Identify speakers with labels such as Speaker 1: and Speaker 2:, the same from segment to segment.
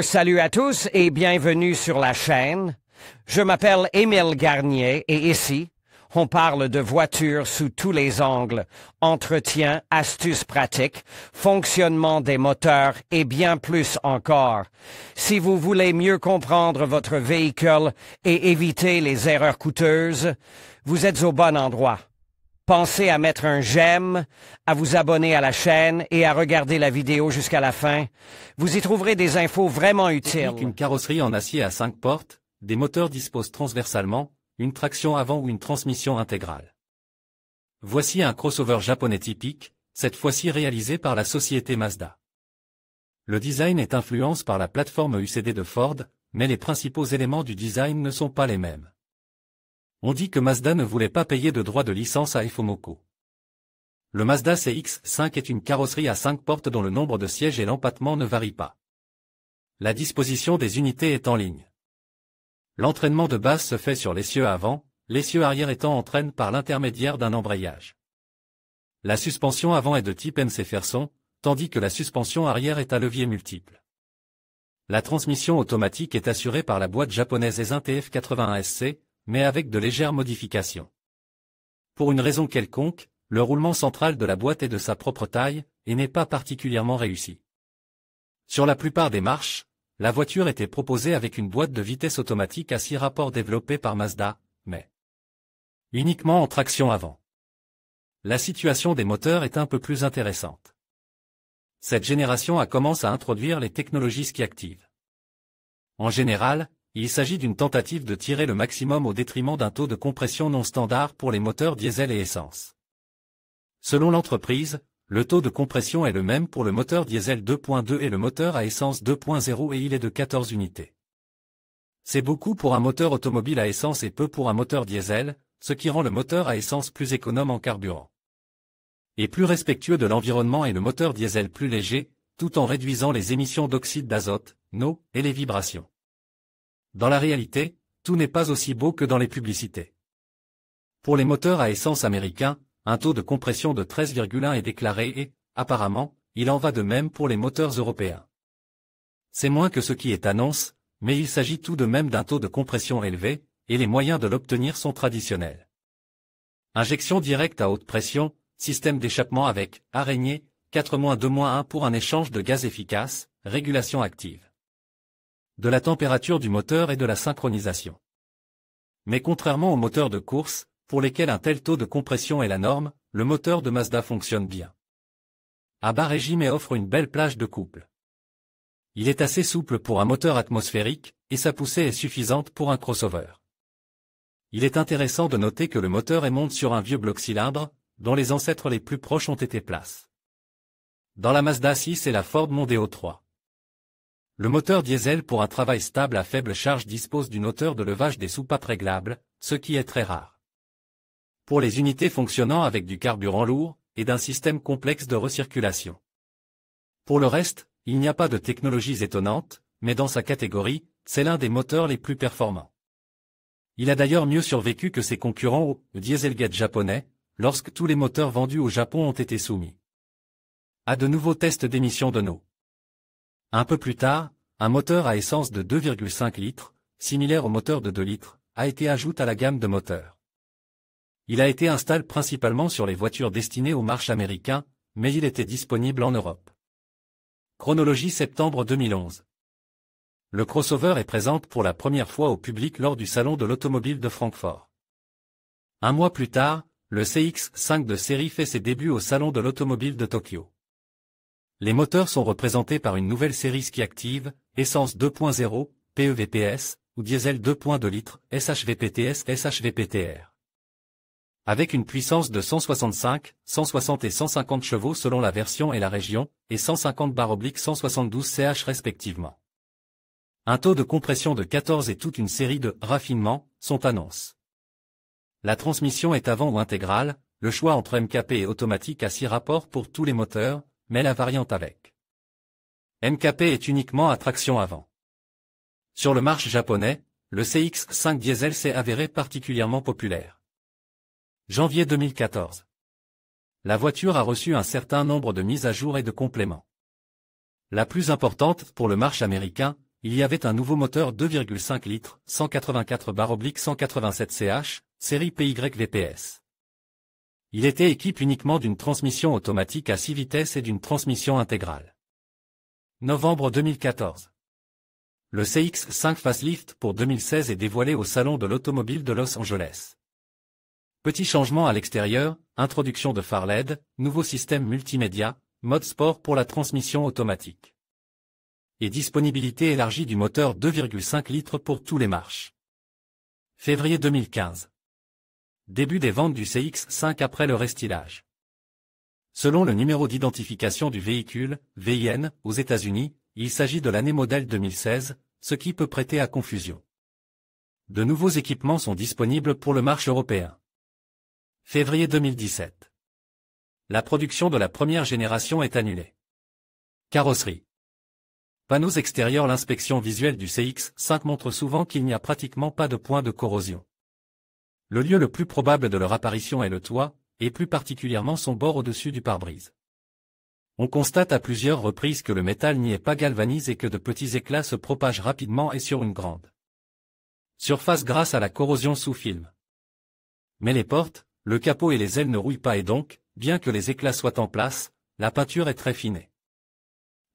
Speaker 1: Salut à tous et bienvenue sur la chaîne. Je m'appelle Émile Garnier et ici, on parle de voitures sous tous les angles, entretien, astuces pratiques, fonctionnement des moteurs et bien plus encore. Si vous voulez mieux comprendre votre véhicule et éviter les erreurs coûteuses, vous êtes au bon endroit. Pensez à mettre un j'aime, à vous abonner à la chaîne et à regarder la vidéo jusqu'à la fin. Vous y trouverez des infos vraiment utiles.
Speaker 2: Une carrosserie en acier à 5 portes, des moteurs disposent transversalement, une traction avant ou une transmission intégrale. Voici un crossover japonais typique, cette fois-ci réalisé par la société Mazda. Le design est influencé par la plateforme UCD de Ford, mais les principaux éléments du design ne sont pas les mêmes. On dit que Mazda ne voulait pas payer de droits de licence à Ifomoko. Le Mazda CX-5 est une carrosserie à 5 portes dont le nombre de sièges et l'empattement ne varie pas. La disposition des unités est en ligne. L'entraînement de base se fait sur l'essieu avant, l'essieu arrière étant entraîné par l'intermédiaire d'un embrayage. La suspension avant est de type McPherson, tandis que la suspension arrière est à levier multiple. La transmission automatique est assurée par la boîte japonaise Aisin TF81SC, mais avec de légères modifications. Pour une raison quelconque, le roulement central de la boîte est de sa propre taille, et n'est pas particulièrement réussi. Sur la plupart des marches, la voiture était proposée avec une boîte de vitesse automatique à 6 rapports développée par Mazda, mais uniquement en traction avant. La situation des moteurs est un peu plus intéressante. Cette génération a commencé à introduire les technologies ski-actives. En général, il s'agit d'une tentative de tirer le maximum au détriment d'un taux de compression non standard pour les moteurs diesel et essence. Selon l'entreprise, le taux de compression est le même pour le moteur diesel 2.2 et le moteur à essence 2.0 et il est de 14 unités. C'est beaucoup pour un moteur automobile à essence et peu pour un moteur diesel, ce qui rend le moteur à essence plus économe en carburant. Et plus respectueux de l'environnement et le moteur diesel plus léger, tout en réduisant les émissions d'oxyde d'azote, NO, et les vibrations. Dans la réalité, tout n'est pas aussi beau que dans les publicités. Pour les moteurs à essence américains, un taux de compression de 13,1 est déclaré et, apparemment, il en va de même pour les moteurs européens. C'est moins que ce qui est annoncé, mais il s'agit tout de même d'un taux de compression élevé, et les moyens de l'obtenir sont traditionnels. Injection directe à haute pression, système d'échappement avec araignée, 4-2-1 pour un échange de gaz efficace, régulation active. De la température du moteur et de la synchronisation. Mais contrairement aux moteurs de course, pour lesquels un tel taux de compression est la norme, le moteur de Mazda fonctionne bien. À bas régime et offre une belle plage de couple. Il est assez souple pour un moteur atmosphérique, et sa poussée est suffisante pour un crossover. Il est intéressant de noter que le moteur est monté sur un vieux bloc cylindre, dont les ancêtres les plus proches ont été place. Dans la Mazda 6 et la Ford Mondeo 3. Le moteur diesel pour un travail stable à faible charge dispose d'une hauteur de levage des soupapes réglables, ce qui est très rare. Pour les unités fonctionnant avec du carburant lourd, et d'un système complexe de recirculation. Pour le reste, il n'y a pas de technologies étonnantes, mais dans sa catégorie, c'est l'un des moteurs les plus performants. Il a d'ailleurs mieux survécu que ses concurrents au Dieselgate japonais, lorsque tous les moteurs vendus au Japon ont été soumis à de nouveaux tests d'émissions de NO. Un peu plus tard, un moteur à essence de 2,5 litres, similaire au moteur de 2 litres, a été ajouté à la gamme de moteurs. Il a été installé principalement sur les voitures destinées aux marchés américains, mais il était disponible en Europe. Chronologie septembre 2011. Le crossover est présent pour la première fois au public lors du Salon de l'Automobile de Francfort. Un mois plus tard, le CX-5 de série fait ses débuts au Salon de l'Automobile de Tokyo. Les moteurs sont représentés par une nouvelle série ski-active, essence 2.0, PEVPS, ou diesel 2.2 litres, SHVPTS, SHVPTR. Avec une puissance de 165, 160 et 150 chevaux selon la version et la région, et 150/172 ch respectivement. Un taux de compression de 14 et toute une série de raffinements sont annoncés. La transmission est avant ou intégrale, le choix entre MKP et automatique à 6 rapports pour tous les moteurs, mais la variante avec MKP est uniquement à traction avant. Sur le marché japonais, le CX-5 diesel s'est avéré particulièrement populaire. Janvier 2014. La voiture a reçu un certain nombre de mises à jour et de compléments. La plus importante, pour le marché américain, il y avait un nouveau moteur 2,5 litres, 184/187 ch, série PYVPS. Il était équipé uniquement d'une transmission automatique à 6 vitesses et d'une transmission intégrale. Novembre 2014. Le CX-5 Facelift pour 2016 est dévoilé au Salon de l'Automobile de Los Angeles. Petit changement à l'extérieur, introduction de phares LED, nouveau système multimédia, mode sport pour la transmission automatique. Et disponibilité élargie du moteur 2,5 litres pour tous les marches. Février 2015. Début des ventes du CX-5 après le restylage. Selon le numéro d'identification du véhicule, VIN, aux États-Unis, il s'agit de l'année modèle 2016, ce qui peut prêter à confusion. De nouveaux équipements sont disponibles pour le marché européen. Février 2017. La production de la première génération est annulée. Carrosserie. Panneaux extérieurs. L'inspection visuelle du CX-5 montre souvent qu'il n'y a pratiquement pas de points de corrosion. Le lieu le plus probable de leur apparition est le toit, et plus particulièrement son bord au-dessus du pare-brise. On constate à plusieurs reprises que le métal n'y est pas galvanisé et que de petits éclats se propagent rapidement et sur une grande surface grâce à la corrosion sous film. Mais les portes, le capot et les ailes ne rouillent pas et donc, bien que les éclats soient en place, la peinture est très fine.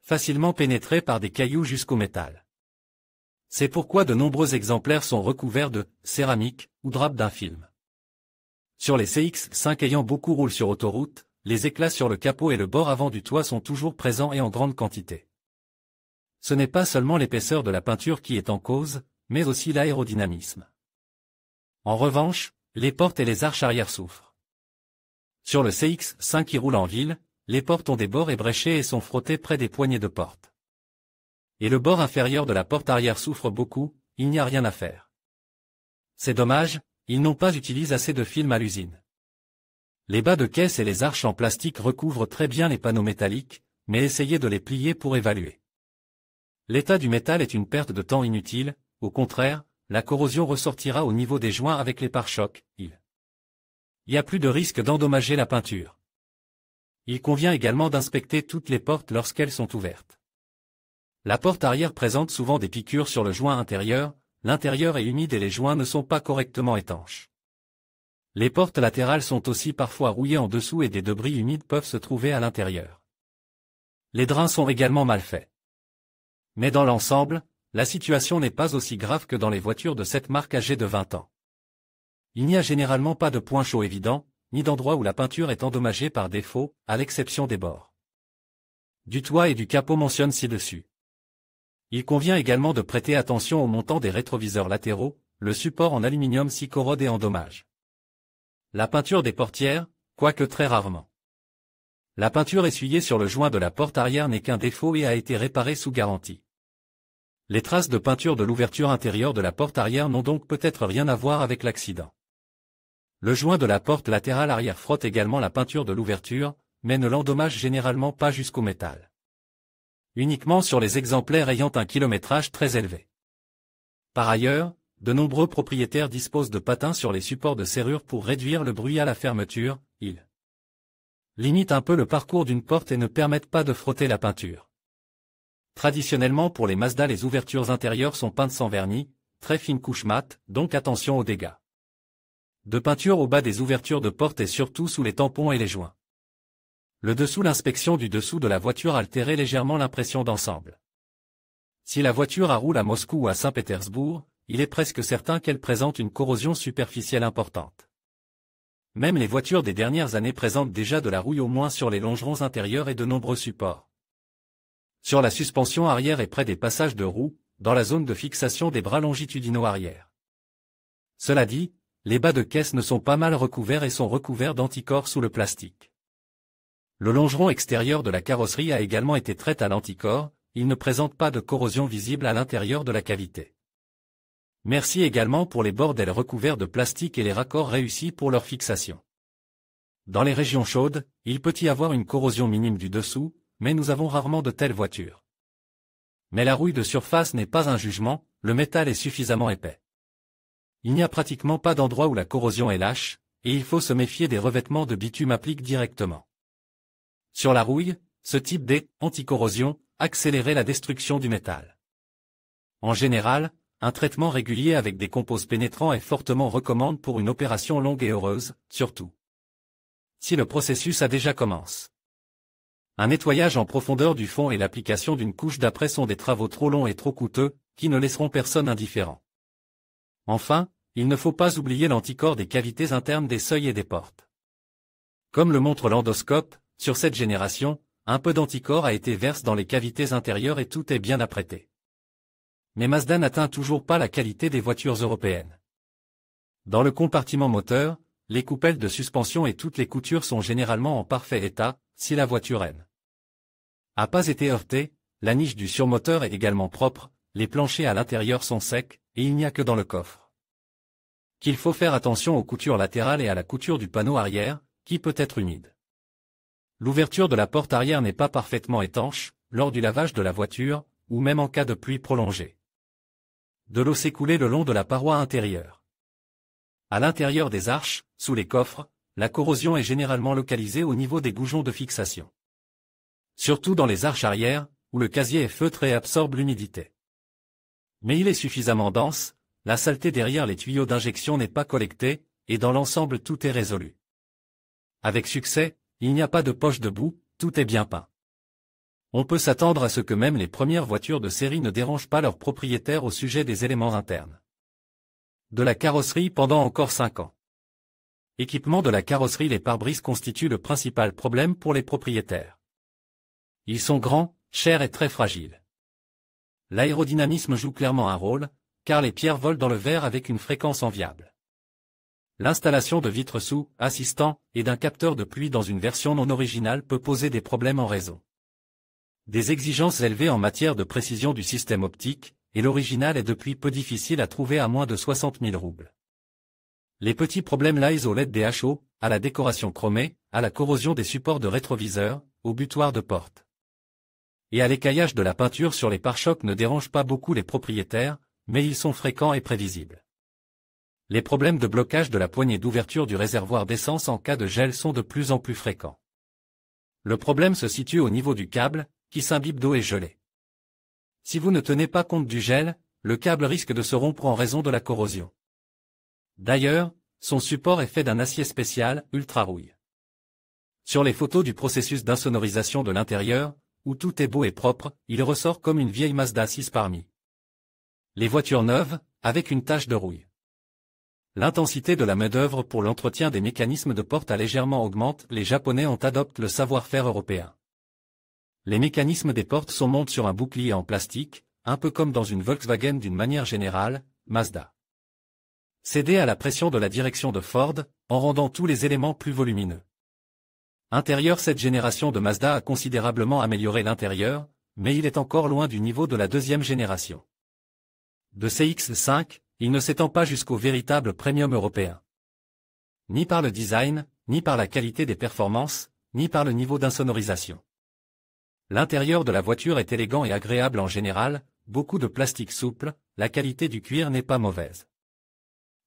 Speaker 2: Facilement pénétrée par des cailloux jusqu'au métal. C'est pourquoi de nombreux exemplaires sont recouverts de céramique ou drap d'un film. Sur les CX-5 ayant beaucoup roulé sur autoroute, les éclats sur le capot et le bord avant du toit sont toujours présents et en grande quantité. Ce n'est pas seulement l'épaisseur de la peinture qui est en cause, mais aussi l'aérodynamisme. En revanche, les portes et les arches arrière souffrent. Sur le CX-5 qui roule en ville, les portes ont des bords ébréchés et sont frottées près des poignées de porte. Et le bord inférieur de la porte arrière souffre beaucoup, il n'y a rien à faire. C'est dommage, ils n'ont pas utilisé assez de film à l'usine. Les bas de caisse et les arches en plastique recouvrent très bien les panneaux métalliques, mais essayez de les plier pour évaluer. L'état du métal est une perte de temps inutile, au contraire, la corrosion ressortira au niveau des joints avec les pare-chocs, il y a plus de risque d'endommager la peinture. Il convient également d'inspecter toutes les portes lorsqu'elles sont ouvertes. La porte arrière présente souvent des piqûres sur le joint intérieur, l'intérieur est humide et les joints ne sont pas correctement étanches. Les portes latérales sont aussi parfois rouillées en dessous et des débris humides peuvent se trouver à l'intérieur. Les drains sont également mal faits. Mais dans l'ensemble, la situation n'est pas aussi grave que dans les voitures de cette marque âgées de 20 ans. Il n'y a généralement pas de points chauds évidents, ni d'endroit où la peinture est endommagée par défaut, à l'exception des bords du toit et du capot mentionne ci-dessus. Il convient également de prêter attention au montant des rétroviseurs latéraux, le support en aluminium s'y corrode et endommage. La peinture des portières, quoique très rarement. La peinture essuyée sur le joint de la porte arrière n'est qu'un défaut et a été réparée sous garantie. Les traces de peinture de l'ouverture intérieure de la porte arrière n'ont donc peut-être rien à voir avec l'accident. Le joint de la porte latérale arrière frotte également la peinture de l'ouverture, mais ne l'endommage généralement pas jusqu'au métal. Uniquement sur les exemplaires ayant un kilométrage très élevé. Par ailleurs, de nombreux propriétaires disposent de patins sur les supports de serrure pour réduire le bruit à la fermeture, ils limitent un peu le parcours d'une porte et ne permettent pas de frotter la peinture. Traditionnellement pour les Mazda les ouvertures intérieures sont peintes sans vernis, très fine couche mate, donc attention aux dégâts de peinture au bas des ouvertures de porte et surtout sous les tampons et les joints. Le dessous l'inspection du dessous de la voiture altérait légèrement l'impression d'ensemble. Si la voiture roule à Moscou ou à Saint-Pétersbourg, il est presque certain qu'elle présente une corrosion superficielle importante. Même les voitures des dernières années présentent déjà de la rouille au moins sur les longerons intérieurs et de nombreux supports. Sur la suspension arrière et près des passages de roues, dans la zone de fixation des bras longitudinaux arrière. Cela dit, les bas de caisse ne sont pas mal recouverts et sont recouverts d'anticorps sous le plastique. Le longeron extérieur de la carrosserie a également été traité à l'anticorps, il ne présente pas de corrosion visible à l'intérieur de la cavité. Merci également pour les bordels recouverts de plastique et les raccords réussis pour leur fixation. Dans les régions chaudes, il peut y avoir une corrosion minime du dessous, mais nous avons rarement de telles voitures. Mais la rouille de surface n'est pas un jugement, le métal est suffisamment épais. Il n'y a pratiquement pas d'endroit où la corrosion est lâche, et il faut se méfier des revêtements de bitume appliqués directement sur la rouille. Ce type d'anticorrosion accélérer la destruction du métal. En général, un traitement régulier avec des composés pénétrants est fortement recommandé pour une opération longue et heureuse, surtout si le processus a déjà commencé. Un nettoyage en profondeur du fond et l'application d'une couche d'après sont des travaux trop longs et trop coûteux, qui ne laisseront personne indifférent. Enfin, il ne faut pas oublier l'anticorps des cavités internes des seuils et des portes. Comme le montre l'endoscope, sur cette génération, un peu d'anticorps a été versé dans les cavités intérieures et tout est bien apprêté. Mais Mazda n'atteint toujours pas la qualité des voitures européennes. Dans le compartiment moteur, les coupelles de suspension et toutes les coutures sont généralement en parfait état, si la voiture n'a pas été heurtée, la niche du surmoteur est également propre, les planchers à l'intérieur sont secs, et il n'y a que dans le coffre qu'il faut faire attention aux coutures latérales et à la couture du panneau arrière, qui peut être humide. L'ouverture de la porte arrière n'est pas parfaitement étanche, lors du lavage de la voiture, ou même en cas de pluie prolongée. De l'eau s'est coulée le long de la paroi intérieure. À l'intérieur des arches, sous les coffres, la corrosion est généralement localisée au niveau des goujons de fixation. Surtout dans les arches arrière, où le casier est feutré et absorbe l'humidité. Mais il est suffisamment dense, la saleté derrière les tuyaux d'injection n'est pas collectée, et dans l'ensemble tout est résolu. Avec succès, il n'y a pas de poche de boue, tout est bien peint. On peut s'attendre à ce que même les premières voitures de série ne dérangent pas leurs propriétaires au sujet des éléments internes de la carrosserie pendant encore 5 ans. Équipement de la carrosserie. Les pare-brises constituent le principal problème pour les propriétaires. Ils sont grands, chers et très fragiles. L'aérodynamisme joue clairement un rôle, car les pierres volent dans le verre avec une fréquence enviable. L'installation de vitres sous-assistants et d'un capteur de pluie dans une version non originale peut poser des problèmes en raison des exigences élevées en matière de précision du système optique, et l'original est depuis peu difficile à trouver à moins de 60 000 roubles. Les petits problèmes liés aux LED DHO, à la décoration chromée, à la corrosion des supports de rétroviseur, au butoir de porte et à l'écaillage de la peinture sur les pare-chocs ne dérangent pas beaucoup les propriétaires, mais ils sont fréquents et prévisibles. Les problèmes de blocage de la poignée d'ouverture du réservoir d'essence en cas de gel sont de plus en plus fréquents. Le problème se situe au niveau du câble, qui s'imbibe d'eau et gelée. Si vous ne tenez pas compte du gel, le câble risque de se rompre en raison de la corrosion. D'ailleurs, son support est fait d'un acier spécial, ultra rouille. Sur les photos du processus d'insonorisation de l'intérieur, où tout est beau et propre, il ressort comme une vieille Mazda 6 parmi les voitures neuves, avec une tache de rouille. L'intensité de la main-d'œuvre pour l'entretien des mécanismes de porte a légèrement augmenté. Les Japonais ont adopté le savoir-faire européen. Les mécanismes des portes sont montés sur un bouclier en plastique, un peu comme dans une Volkswagen. D'une manière générale, Mazda cédait à la pression de la direction de Ford, en rendant tous les éléments plus volumineux. Intérieur. Cette génération de Mazda a considérablement amélioré l'intérieur, mais il est encore loin du niveau de la deuxième génération de CX-5, il ne s'étend pas jusqu'au véritable premium européen. Ni par le design, ni par la qualité des performances, ni par le niveau d'insonorisation. L'intérieur de la voiture est élégant et agréable en général, beaucoup de plastique souple, la qualité du cuir n'est pas mauvaise.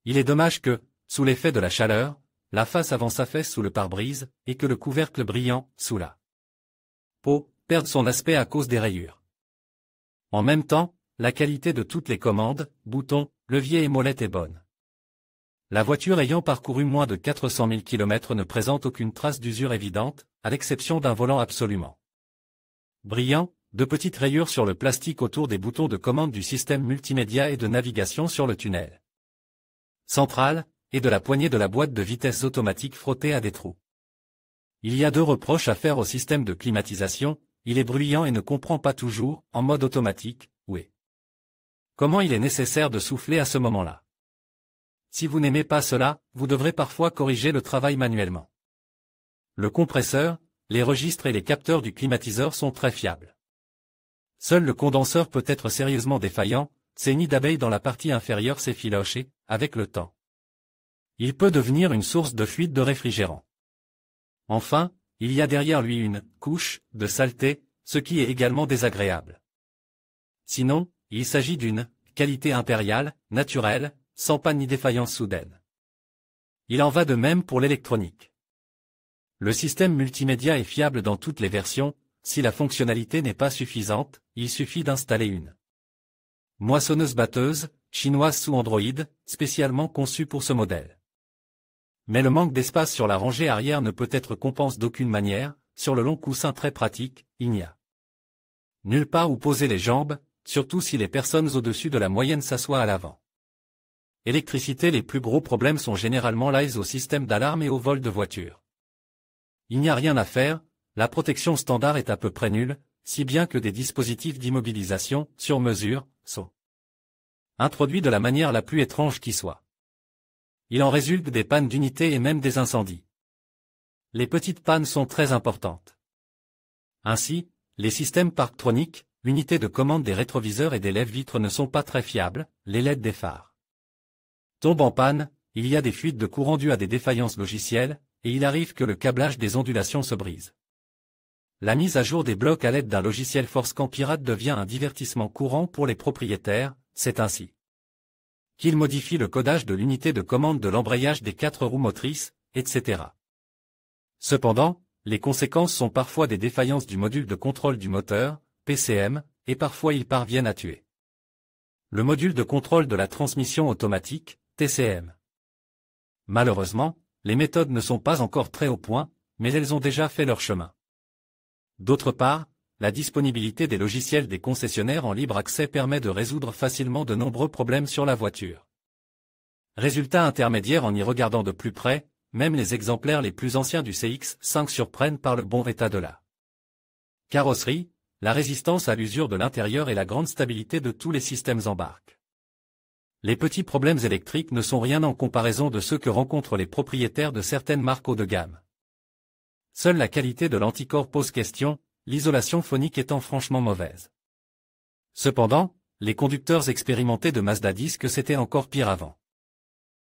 Speaker 2: Il est dommage que, sous l'effet de la chaleur, la face avant s'affaisse sous le pare-brise, et que le couvercle brillant, sous la peau, perde son aspect à cause des rayures. En même temps, la qualité de toutes les commandes, boutons, leviers et molettes est bonne. La voiture ayant parcouru moins de 400 000 km ne présente aucune trace d'usure évidente, à l'exception d'un volant absolument brillant, de petites rayures sur le plastique autour des boutons de commande du système multimédia et de navigation sur le tunnel central, et de la poignée de la boîte de vitesses automatique frottée à des trous. Il y a 2 reproches à faire au système de climatisation, il est bruyant et ne comprend pas toujours, en mode automatique, où est comment il est nécessaire de souffler à ce moment-là. Si vous n'aimez pas cela, vous devrez parfois corriger le travail manuellement. Le compresseur, les registres et les capteurs du climatiseur sont très fiables. Seul le condenseur peut être sérieusement défaillant, ses nids d'abeilles dans la partie inférieure s'effilochent et, avec le temps, il peut devenir une source de fuite de réfrigérant. Enfin, il y a derrière lui une couche de saleté, ce qui est également désagréable. Sinon, il s'agit d'une qualité impériale, naturelle, sans panne ni défaillance soudaine. Il en va de même pour l'électronique. Le système multimédia est fiable dans toutes les versions, si la fonctionnalité n'est pas suffisante, il suffit d'installer une moissonneuse-batteuse, chinoise sous Android, spécialement conçue pour ce modèle. Mais le manque d'espace sur la rangée arrière ne peut être compensé d'aucune manière, sur le long coussin très pratique, il n'y a nulle part où poser les jambes, surtout si les personnes au-dessus de la moyenne s'assoient à l'avant. Électricité. Les plus gros problèmes sont généralement liés au système d'alarme et au vol de voiture. Il n'y a rien à faire, la protection standard est à peu près nulle, si bien que des dispositifs d'immobilisation, sur mesure, sont introduits de la manière la plus étrange qui soit. Il en résulte des pannes d'unité et même des incendies. Les petites pannes sont très importantes. Ainsi, les systèmes parktroniques, unités de commande des rétroviseurs et des lève-vitres ne sont pas très fiables, les LED des phares tombent en panne, il y a des fuites de courant dues à des défaillances logicielles, et il arrive que le câblage des ondulations se brise. La mise à jour des blocs à l'aide d'un logiciel Forcecan pirate devient un divertissement courant pour les propriétaires, c'est ainsi qu'ils modifient le codage de l'unité de commande de l'embrayage des 4 roues motrices, etc. Cependant, les conséquences sont parfois des défaillances du module de contrôle du moteur, PCM, et parfois ils parviennent à tuer le module de contrôle de la transmission automatique, TCM. Malheureusement, les méthodes ne sont pas encore très au point, mais elles ont déjà fait leur chemin. D'autre part, la disponibilité des logiciels des concessionnaires en libre accès permet de résoudre facilement de nombreux problèmes sur la voiture. Résultat intermédiaire: en y regardant de plus près, même les exemplaires les plus anciens du CX-5 surprennent par le bon état de la carrosserie, la résistance à l'usure de l'intérieur et la grande stabilité de tous les systèmes embarques. Les petits problèmes électriques ne sont rien en comparaison de ceux que rencontrent les propriétaires de certaines marques haut de gamme. Seule la qualité de l'anticorps pose question, l'isolation phonique étant franchement mauvaise. Cependant, les conducteurs expérimentés de Mazda disent que c'était encore pire avant.